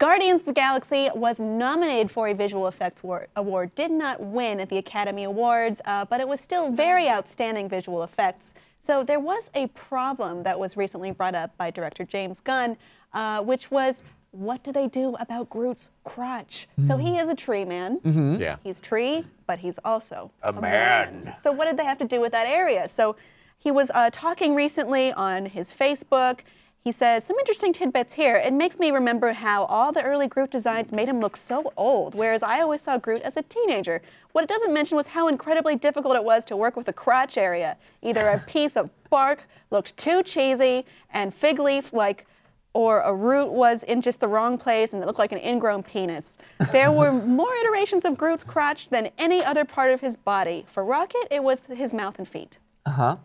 Guardians of the Galaxy was nominated for a Visual Effects Award, did not win at the Academy Awards, but it was still very outstanding visual effects. So there was a problem that was recently brought up by director James Gunn, which was, what do they do about Groot's crotch? So he is a tree man. Yeah. He's tree, but he's also a man. So what did they have to do with that area? So he was talking recently on his Facebook. He says, some interesting tidbits here. It makes me remember how all the early Groot designs made him look so old, whereas I always saw Groot as a teenager. What it doesn't mention was how incredibly difficult it was to work with the crotch area. Either a piece of bark looked too cheesy and fig leaf-like, or a root was in just the wrong place and it looked like an ingrown penis. There were more iterations of Groot's crotch than any other part of his body. For Rocket, it was his mouth and feet. Uh-huh.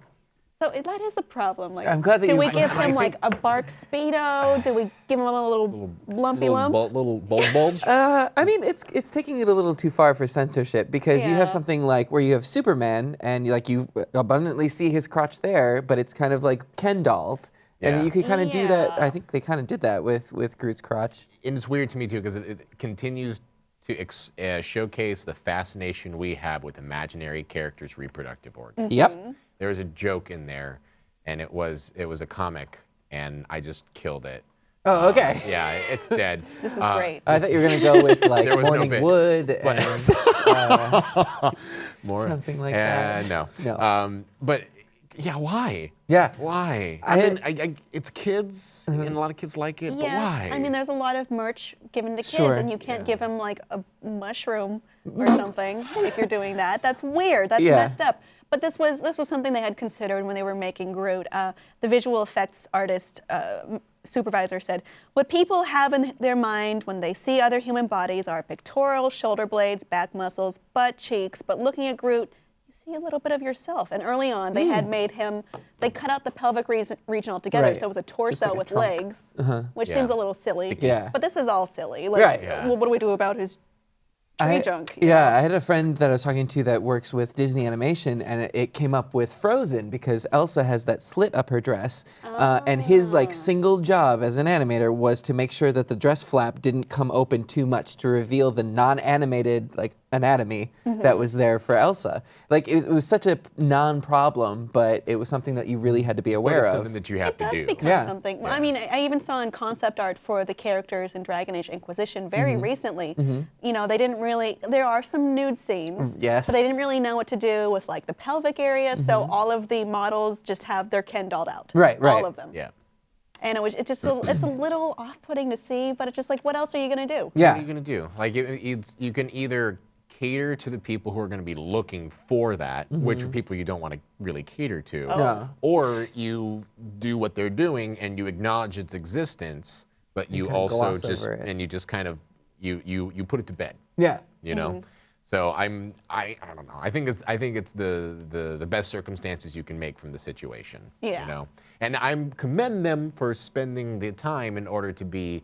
So that is the problem. Like, I'm glad that do you we give him like a bark Speedo? Do we give him a little lumpy lump? Little bulge. I mean, it's taking it a little too far for censorship, because you have something like where you have Superman and you abundantly see his crotch there, but it's kind of like Ken dolled. And you could kind of do that. I think they kind of did that with Groot's crotch. And it's weird to me too, because it continues to showcase the fascination we have with imaginary characters' reproductive organs. Yep. There was a joke in there, and it was a comic, and I just killed it. Oh, okay. Yeah, it's dead. This is great. I thought you were going to go with like There was no Morning bit. Wood and More something like that. No. But yeah, why? Yeah. Why? It's kids, and a lot of kids like it, but why? I mean, there's a lot of merch given to kids, Sure. and you can't give them like a mushroom or something if you're doing that. That's weird. That's messed up. But this was something they had considered when they were making Groot. The visual effects artist supervisor said, what people have in their mind when they see other human bodies are pectoral, shoulder blades, back muscles, butt cheeks, but looking at Groot, you see a little bit of yourself. And early on, they had made him, they cut out the pelvic region altogether, so it was a torso like a with trunk. legs, which seems a little silly. Yeah. But this is all silly. Like, well, what do we do about his tree junk? Yeah, I had a friend that I was talking to that works with Disney animation, and it came up with Frozen, because Elsa has that slit up her dress, and his like single job as an animator was to make sure that the dress flap didn't come open too much to reveal the non-animated like anatomy that was there for Elsa. Like it was such a non-problem, but it was something that you really had to be aware of. Something that you have to do. It does become something. Well, I mean, I even saw in concept art for the characters in Dragon Age Inquisition very recently. You know, they didn't really, there are some nude scenes, yes, but they didn't really know what to do with like the pelvic area, so all of the models just have their Ken dolled out. Right. All of them. Yeah. And it's a little off-putting to see, but it's just like, what else are you gonna do? Yeah. What are you gonna do? Like you can either cater to the people who are going to be looking for that, which are people you don't want to really cater to, or you do what they're doing and you acknowledge its existence, but you also just you just kind of you put it to bed. Yeah. You know. So I don't know. I think it's the best circumstances you can make from the situation. Yeah. You know. And I commend them for spending the time in order to be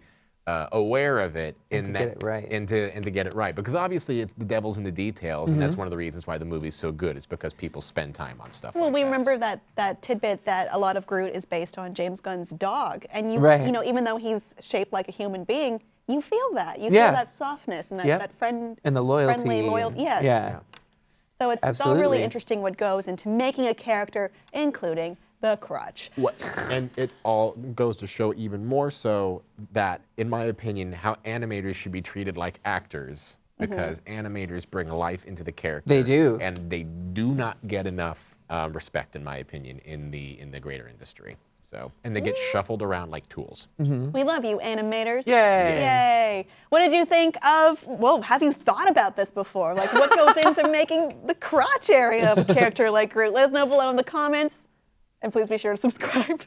aware of it and to get it right, because obviously it's the devil's in the details, and that's one of the reasons why the movie's so good, is because people spend time on stuff. Well, we remember that tidbit that a lot of Groot is based on James Gunn's dog, and you know, even though he's shaped like a human being, you feel that. You feel that softness and that and the loyalty. friendly loyalty. Yes. Yeah. So it's all really interesting what goes into making a character, including the crotch. And it all goes to show even more so that, in my opinion, how animators should be treated like actors, because animators bring life into the character. They do. And they do not get enough respect, in my opinion, in the greater industry. So, and they get shuffled around like tools. We love you, animators. Yay. Yay. What did you think of, well, have you thought about this before? Like, what goes into making the crotch area of a character like Groot? Let us know below in the comments. And please be sure to subscribe.